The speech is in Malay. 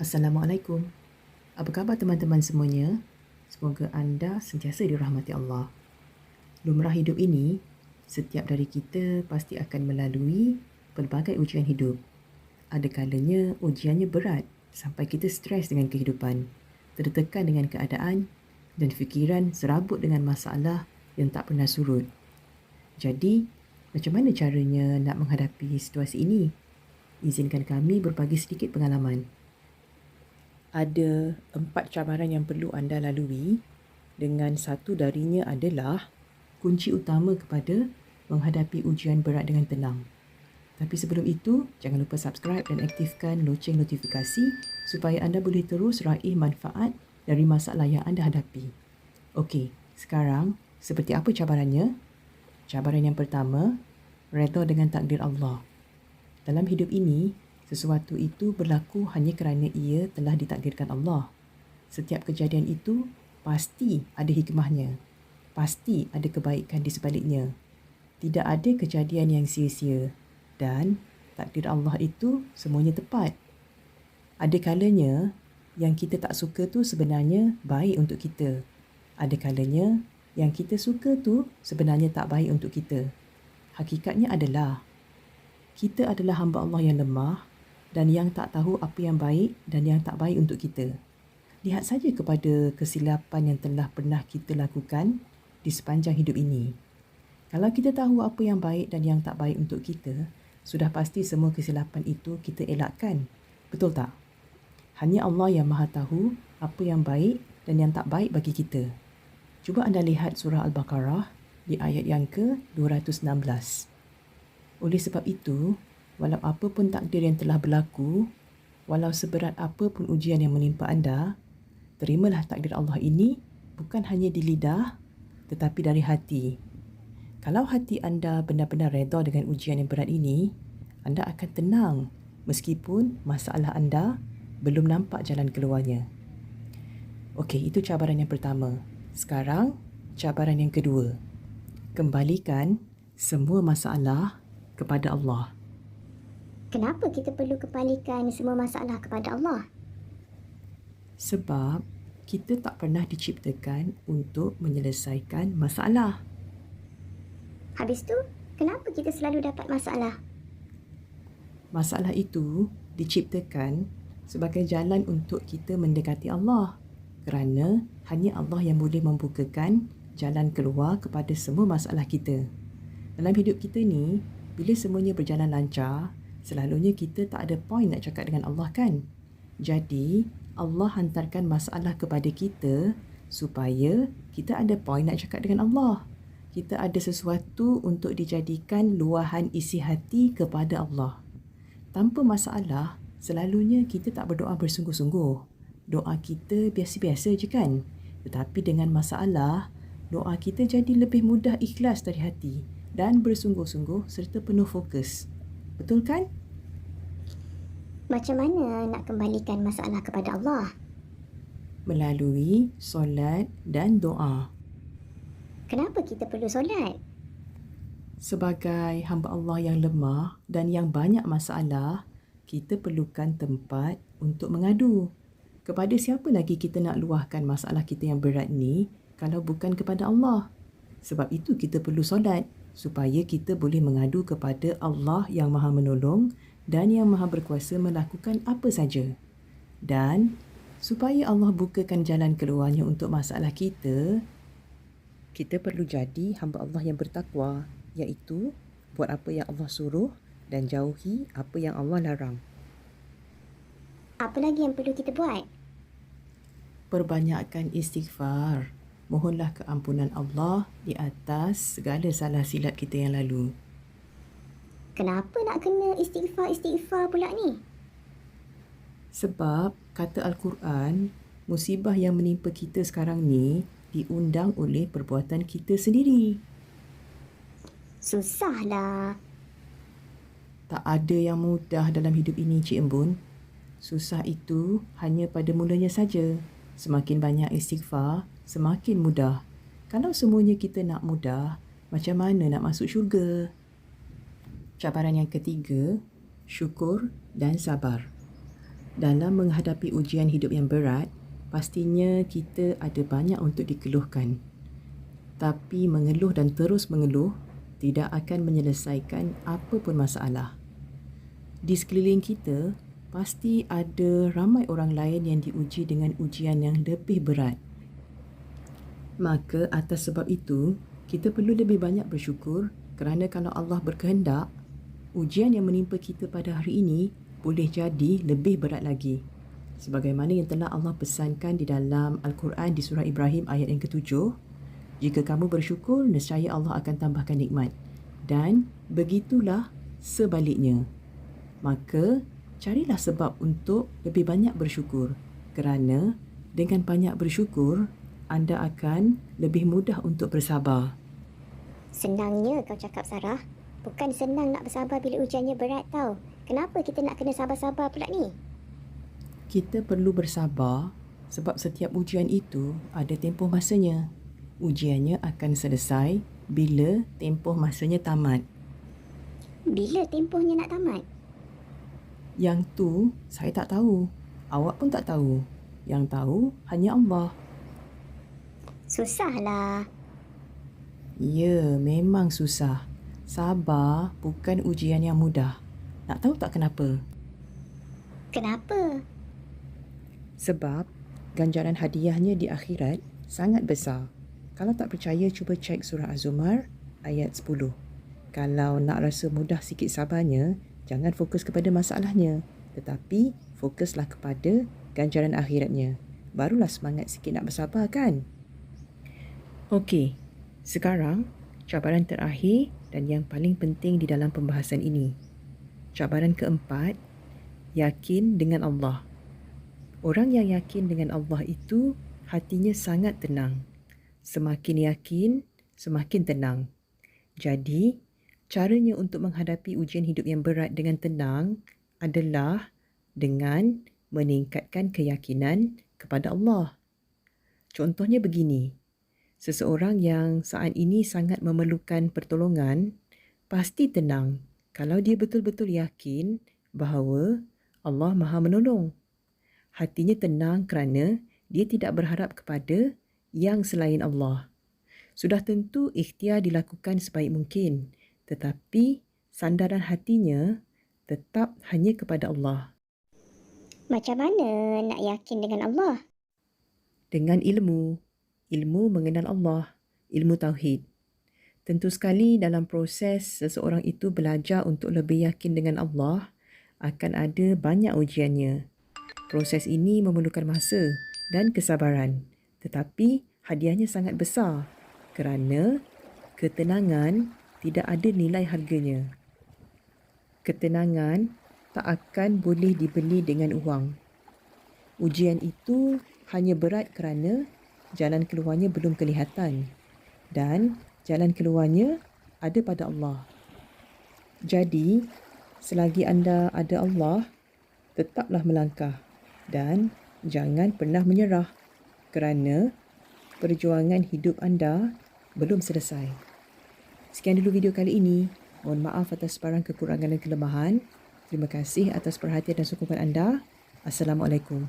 Assalamualaikum. Apa khabar teman-teman semuanya? Semoga anda sentiasa dirahmati Allah. Lumrah hidup ini, setiap dari kita pasti akan melalui pelbagai ujian hidup. Ada kalanya ujiannya berat sampai kita stres dengan kehidupan, tertekan dengan keadaan dan fikiran serabut dengan masalah yang tak pernah surut. Jadi, macam mana caranya nak menghadapi situasi ini? Izinkan kami berbagi sedikit pengalaman. Ada 4 cabaran yang perlu anda lalui, dengan satu darinya adalah kunci utama kepada menghadapi ujian berat dengan tenang. Tapi sebelum itu, jangan lupa subscribe dan aktifkan loceng notifikasi supaya anda boleh terus raih manfaat dari masalah yang anda hadapi. Okey, sekarang seperti apa cabarannya? Cabaran yang pertama, redha dengan takdir Allah. Dalam hidup ini, sesuatu itu berlaku hanya kerana ia telah ditakdirkan Allah. Setiap kejadian itu pasti ada hikmahnya. Pasti ada kebaikan di sebaliknya. Tidak ada kejadian yang sia-sia dan takdir Allah itu semuanya tepat. Ada kalanya yang kita tak suka tu sebenarnya baik untuk kita. Ada kalanya yang kita suka tu sebenarnya tak baik untuk kita. Hakikatnya adalah kita adalah hamba Allah yang lemah dan yang tak tahu apa yang baik dan yang tak baik untuk kita. Lihat saja kepada kesilapan yang telah pernah kita lakukan di sepanjang hidup ini. Kalau kita tahu apa yang baik dan yang tak baik untuk kita, sudah pasti semua kesilapan itu kita elakkan. Betul tak? Hanya Allah yang maha tahu apa yang baik dan yang tak baik bagi kita. Cuba anda lihat surah Al-Baqarah di ayat yang ke-216. Oleh sebab itu, walau apa pun takdir yang telah berlaku, walau seberat apa pun ujian yang menimpa anda, terimalah takdir Allah ini bukan hanya di lidah, tetapi dari hati. Kalau hati anda benar-benar redha dengan ujian yang berat ini, anda akan tenang meskipun masalah anda belum nampak jalan keluarnya. Okey, itu cabaran yang pertama. Sekarang, cabaran yang kedua. Kembalikan semua masalah kepada Allah. Kenapa kita perlu kembalikan semua masalah kepada Allah? Sebab kita tak pernah diciptakan untuk menyelesaikan masalah. Habis tu, kenapa kita selalu dapat masalah? Masalah itu diciptakan sebagai jalan untuk kita mendekati Allah. Kerana hanya Allah yang boleh membukakan jalan keluar kepada semua masalah kita. Dalam hidup kita ni, bila semuanya berjalan lancar, selalunya kita tak ada point nak cakap dengan Allah kan? Jadi, Allah hantarkan masalah kepada kita supaya kita ada point nak cakap dengan Allah. Kita ada sesuatu untuk dijadikan luahan isi hati kepada Allah. Tanpa masalah, selalunya kita tak berdoa bersungguh-sungguh. Doa kita biasa-biasa je kan? Tetapi dengan masalah, doa kita jadi lebih mudah ikhlas dari hati dan bersungguh-sungguh serta penuh fokus. Betul kan? Macam mana nak kembalikan masalah kepada Allah? Melalui solat dan doa. Kenapa kita perlu solat? Sebagai hamba Allah yang lemah dan yang banyak masalah, kita perlukan tempat untuk mengadu. Kepada siapa lagi kita nak luahkan masalah kita yang berat ni kalau bukan kepada Allah? Sebab itu kita perlu solat supaya kita boleh mengadu kepada Allah yang Maha Menolong dan yang Maha Berkuasa melakukan apa saja. Dan supaya Allah bukakan jalan keluarnya untuk masalah kita perlu jadi hamba Allah yang bertakwa, iaitu buat apa yang Allah suruh dan jauhi apa yang Allah larang. Apa lagi yang perlu kita buat? Perbanyakkan istighfar. Mohonlah keampunan Allah di atas segala salah silap kita yang lalu. Kenapa nak kena istighfar pula ni? Sebab kata Al-Quran, musibah yang menimpa kita sekarang ni diundang oleh perbuatan kita sendiri. Susahlah. Tak ada yang mudah dalam hidup ini, Cik Embun. Susah itu hanya pada mulanya saja. Semakin banyak istighfar, semakin mudah. Kalau semuanya kita nak mudah, macam mana nak masuk syurga? Cabaran yang ketiga, syukur dan sabar. Dalam menghadapi ujian hidup yang berat, pastinya kita ada banyak untuk dikeluhkan. Tapi mengeluh dan terus mengeluh tidak akan menyelesaikan apa pun masalah. Di sekeliling kita, pasti ada ramai orang lain yang diuji dengan ujian yang lebih berat. Maka atas sebab itu, kita perlu lebih banyak bersyukur kerana kalau Allah berkehendak, ujian yang menimpa kita pada hari ini boleh jadi lebih berat lagi. Sebagaimana yang telah Allah pesankan di dalam Al-Quran di surah Ibrahim ayat yang ke-7, jika kamu bersyukur, nescaya Allah akan tambahkan nikmat. Dan begitulah sebaliknya. Maka, carilah sebab untuk lebih banyak bersyukur. Kerana dengan banyak bersyukur, anda akan lebih mudah untuk bersabar. Senangnya kau cakap, Sarah. Bukan senang nak bersabar bila ujiannya berat tau. Kenapa kita nak kena sabar-sabar pula ni? Kita perlu bersabar sebab setiap ujian itu ada tempoh masanya. Ujiannya akan selesai bila tempoh masanya tamat. Bila tempohnya nak tamat? Yang tu saya tak tahu. Awak pun tak tahu. Yang tahu hanya Allah. Susahlah. Ya, memang susah. Sabar bukan ujian yang mudah. Nak tahu tak kenapa? Kenapa? Sebab ganjaran hadiahnya di akhirat sangat besar. Kalau tak percaya, cuba cek surah Az-Zumar ayat 10. Kalau nak rasa mudah sikit sabarnya, jangan fokus kepada masalahnya, tetapi fokuslah kepada ganjaran akhiratnya. Barulah semangat sikit nak bersabar kan? Okey, sekarang cabaran terakhir dan yang paling penting di dalam pembahasan ini. Cabaran keempat, yakin dengan Allah. Orang yang yakin dengan Allah itu hatinya sangat tenang. Semakin yakin, semakin tenang. Jadi, caranya untuk menghadapi ujian hidup yang berat dengan tenang adalah dengan meningkatkan keyakinan kepada Allah. Contohnya begini, seseorang yang saat ini sangat memerlukan pertolongan pasti tenang kalau dia betul-betul yakin bahawa Allah Maha Menolong. Hatinya tenang kerana dia tidak berharap kepada yang selain Allah. Sudah tentu ikhtiar dilakukan sebaik mungkin, tetapi sandaran hatinya tetap hanya kepada Allah. Macam mana nak yakin dengan Allah? Dengan ilmu mengenal Allah, ilmu tauhid. Tentu sekali dalam proses seseorang itu belajar untuk lebih yakin dengan Allah, akan ada banyak ujiannya. Proses ini memerlukan masa dan kesabaran, tetapi hadiahnya sangat besar kerana ketenangan tidak ada nilai harganya. Ketenangan tak akan boleh dibeli dengan wang. Ujian itu hanya berat kerana jalan keluarnya belum kelihatan dan jalan keluarnya ada pada Allah. Jadi, selagi anda ada Allah, tetaplah melangkah dan jangan pernah menyerah kerana perjuangan hidup anda belum selesai. Sekian dulu video kali ini. Mohon maaf atas sebarang kekurangan dan kelemahan. Terima kasih atas perhatian dan sokongan anda. Assalamualaikum.